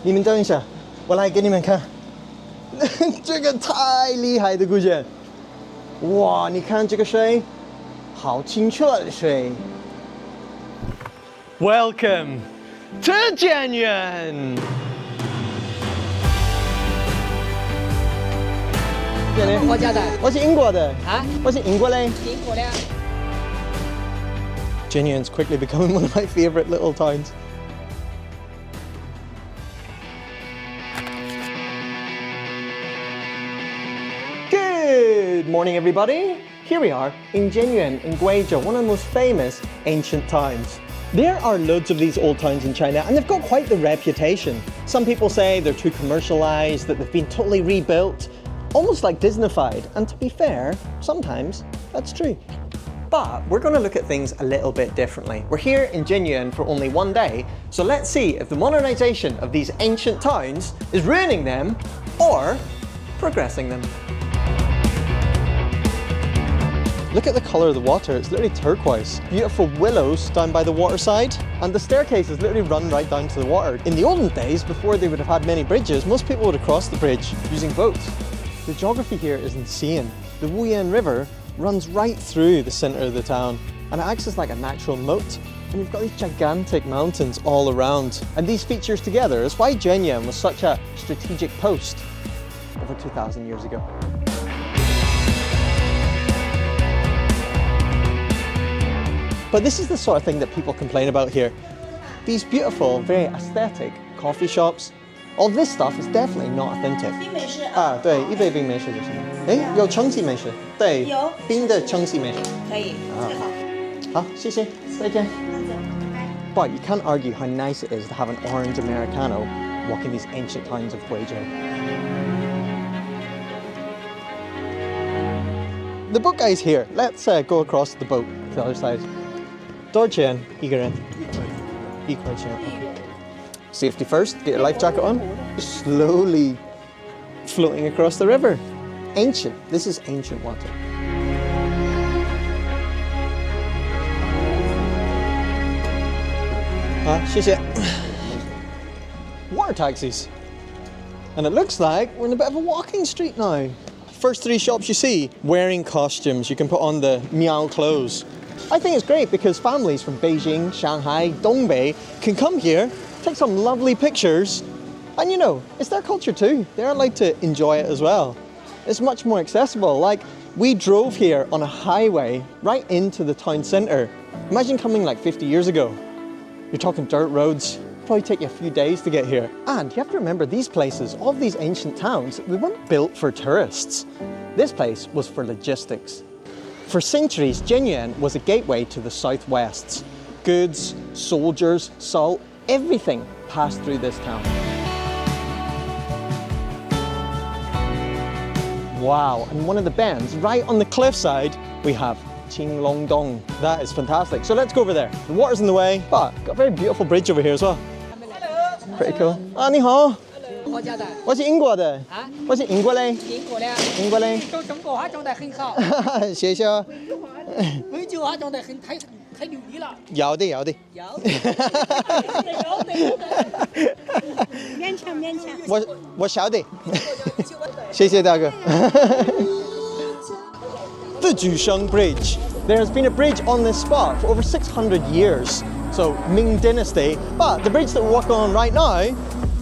你们等一下，我来给你们看。这个太厉害的古建，哇！你看这个水，好清澈的水。Welcome to Zhenyuan。国家的，我是英国的啊，我是英国嘞。英国的。Zhenyuan's quickly becoming one of my favourite little towns. Good morning, everybody. Here we are in Zhenyuan in Guizhou, one of the most famous ancient towns. There are loads of these old towns in China and they've got quite the reputation. Some people say they're too commercialized, that they've been totally rebuilt, almost like Disney-fied. And to be fair, sometimes that's true. But we're going to look at things a little bit differently. We're here in Zhenyuan for only one day, so let's see if the modernization of these ancient towns is ruining them or progressing them. Look at the colour of the water, it's literally turquoise. Beautiful willows down by the waterside, and the staircases literally run right down to the water. In the olden days, before they would have had many bridges, most people would have crossed the bridge using boats. The geography here is insane. The Wuyan River runs right through the centre of the town, and it acts as like a natural moat. And you've got these gigantic mountains all around. And these features together is why Zhenyuan was such a strategic post over 2,000 years ago. But this is the sort of thing that people complain about here. These beautiful, very aesthetic coffee shops. All this stuff is definitely not authentic. 啊，对，一杯冰美式就行。哎，有청시美式，对，有冰的청시美式。可以，最好。好，谢谢，再见。But you can't argue how nice it is to have an orange Americano walking these ancient towns of Guizhou. The boat guy's here. Let's go across the boat to the other side. 多少钱一个人？1块钱。Safety first, get your life jacket on. Just slowly floating across the river. Ancient, this is ancient water. Water taxis. And it looks like we're in a bit of a walking street now. First 3 shops you see, wearing costumes. You can put on the meow clothes. I think it's great because families from Beijing, Shanghai, Dongbei can come here, take some lovely pictures, and you know, it's their culture too. They're allowed to enjoy it as well. It's much more accessible. Like, we drove here on a highway right into the town centre. Imagine coming like 50 years ago. You're talking dirt roads. Probably take you a few days to get here. And you have to remember, these places, all of these ancient towns, they weren't built for tourists. This place was for logistics. For centuries, Zhenyuan was a gateway to the southwest. Goods, soldiers, salt, everything passed through this town. Wow, and one of the bends, right on the cliffside, we have Qinglong. That is fantastic. So let's go over there. The water's in the way, but got a very beautiful bridge over here as well. Hello. Pretty cool. 啊，你好。国家的。我是英国的。啊？我是英国嘞。英国的。英国嘞。中国话讲得很好。谢谢。贵州话讲得很太流利了。要得。要得。勉强。我晓得。谢谢大哥。The Guizhou Bridge. There has been a bridge on this spot for over 600 years. So Ming Dynasty, but the bridge that we're walking on right now,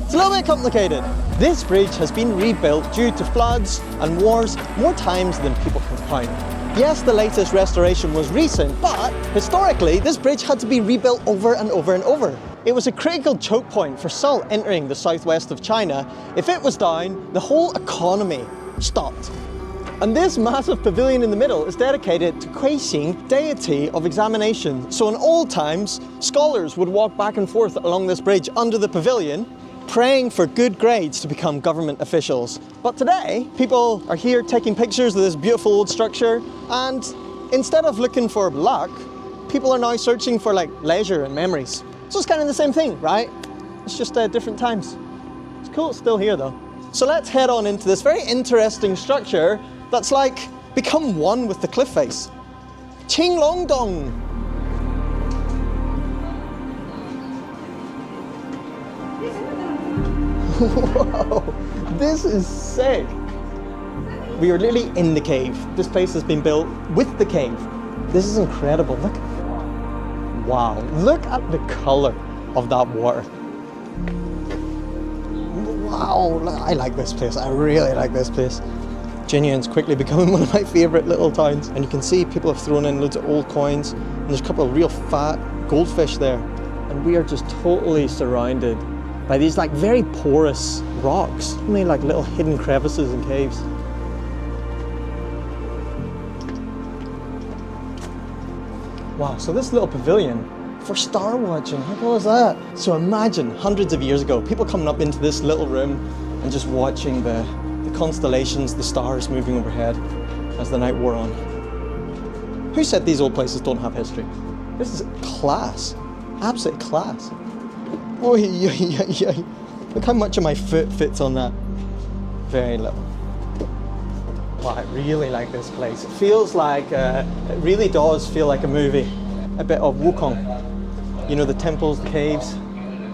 it's a little bit complicated. This bridge has been rebuilt due to floods and wars more times than people can count. Yes, the latest restoration was recent, but historically, this bridge had to be rebuilt over and over and over. It was a critical choke point for salt entering the southwest of China. If it was down, the whole economy stopped. And this massive pavilion in the middle is dedicated to cuisine, deity of examination. So in old times, scholars would walk back and forth along this bridge under the pavilion, praying for good grades to become government officials. But today, people are here taking pictures of this beautiful old structure, and instead of looking for luck, people are now searching for like leisure and memories. So it's kind of the same thing, right? It's just different times. It's cool, it's still here though. So let's head on into this very interesting structure that's like become one with the cliff face. Qinglong. Whoa, this is sick. We are literally in the cave. This place has been built with the cave. This is incredible, look. Wow, look at the color of that water. Wow, I like this place. I really like this place. Zhenyuan's quickly becoming one of my favorite little towns. And you can see people have thrown in loads of old coins. And there's a couple of real fat goldfish there. And we are just totally surrounded by these like very porous rocks. Only like little hidden crevices and caves. Wow, so this little pavilion for star watching, how cool is that? So imagine hundreds of years ago, people coming up into this little room and just watching the constellations, the stars moving overhead as the night wore on. Who said these old places don't have history? This is class, absolute class. Oh, yeah. Look how much of my foot fits on that. Very little. Wow, I really like this place. It feels like, it really does feel like a movie. A bit of Wukong. You know, the temples, the caves.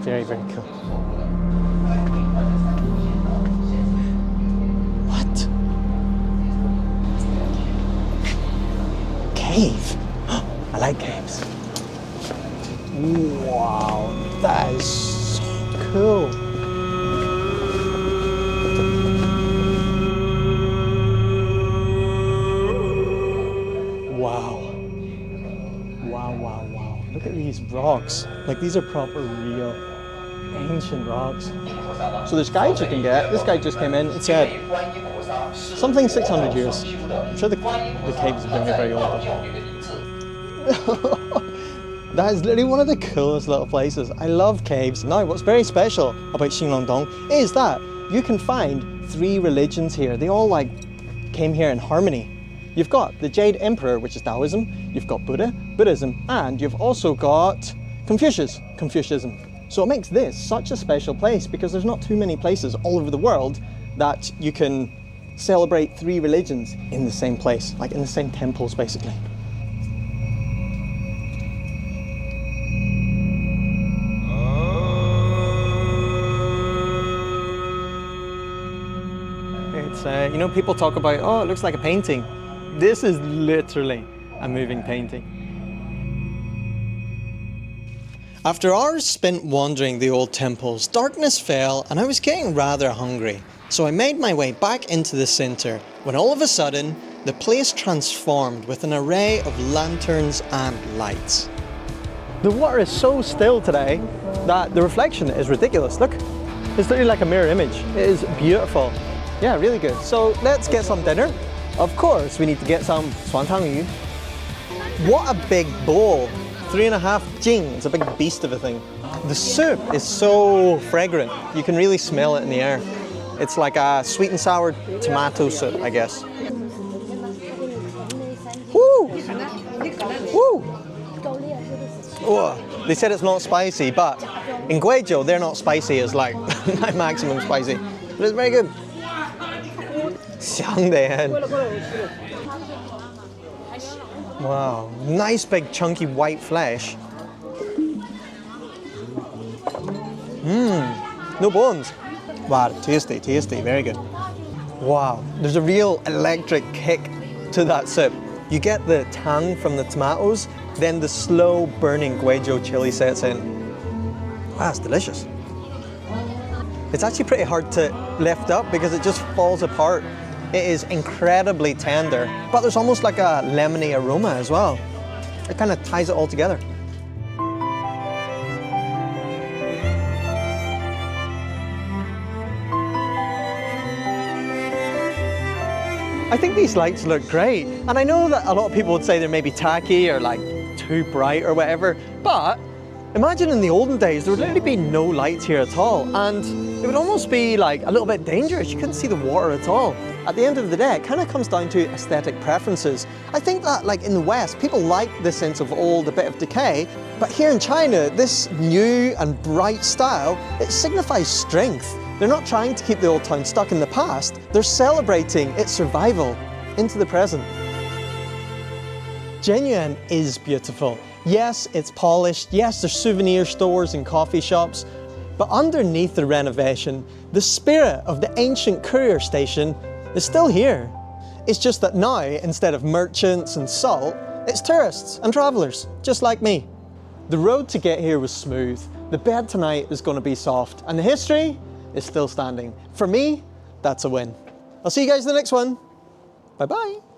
Very, very cool. What? Cave? I like caves. Wow, that is so cool. Wow. Look at these rocks. Like, these are proper, real, ancient rocks. So there's guides you can get. This guy just came in and said, something 600 years. I'm sure the caves are very, very old. That is literally one of the coolest little places. I love caves. Now, what's very special about Qinglong is that you can find 3 religions here. They all like came here in harmony. You've got the Jade Emperor, which is Taoism, you've got Buddha, Buddhism, and you've also got Confucianism. So it makes this such a special place because there's not too many places all over the world that you can celebrate 3 religions in the same place, like in the same temples, basically. It's, you know, people talk about, oh, it looks like a painting. This is literally a moving painting. After hours spent wandering the old temples, darkness fell and I was getting rather hungry. So I made my way back into the centre when all of a sudden the place transformed with an array of lanterns and lights. The water is so still today that the reflection is ridiculous. Look, it's literally like a mirror image. It is beautiful. Yeah, really good. So let's get some dinner. Of course, we need to get some swantangyou. What a big bowl. 3.5 jing. It's a big beast of a thing. The soup is so fragrant. You can really smell it in the air. It's like a sweet and sour tomato soup, I guess. Woo! Woo! Oh, they said it's not spicy, but in Guizhou, they're not spicy. It's like my maximum spicy. But it's very good. Wow, nice big chunky white flesh. No bones. Wow, tasty, very good. Wow, there's a real electric kick to that soup. You get the tang from the tomatoes, then the slow burning Guizhou chili sets in. Wow, it's delicious. It's actually pretty hard to lift up because it just falls apart. It is incredibly tender, but there's almost like a lemony aroma as well. It kind of ties it all together. I think these lights look great. And I know that a lot of people would say they're maybe tacky or like too bright or whatever, but imagine in the olden days, there would literally be no lights here at all. And it would almost be like a little bit dangerous. You couldn't see the water at all. At the end of the day, it kind of comes down to aesthetic preferences. I think that like in the West, people like the sense of old, a bit of decay, but here in China, this new and bright style, it signifies strength. They're not trying to keep the old town stuck in the past, they're celebrating its survival into the present. Zhenyuan is beautiful. Yes, it's polished. Yes, there's souvenir stores and coffee shops, But underneath the renovation, the spirit of the ancient courier station is still here. It's just that now, instead of merchants and salt, it's tourists and travellers, just like me. The road to get here was smooth, the bed tonight is going to be soft, and the history is still standing. For me, that's a win. I'll see you guys in the next one. Bye bye.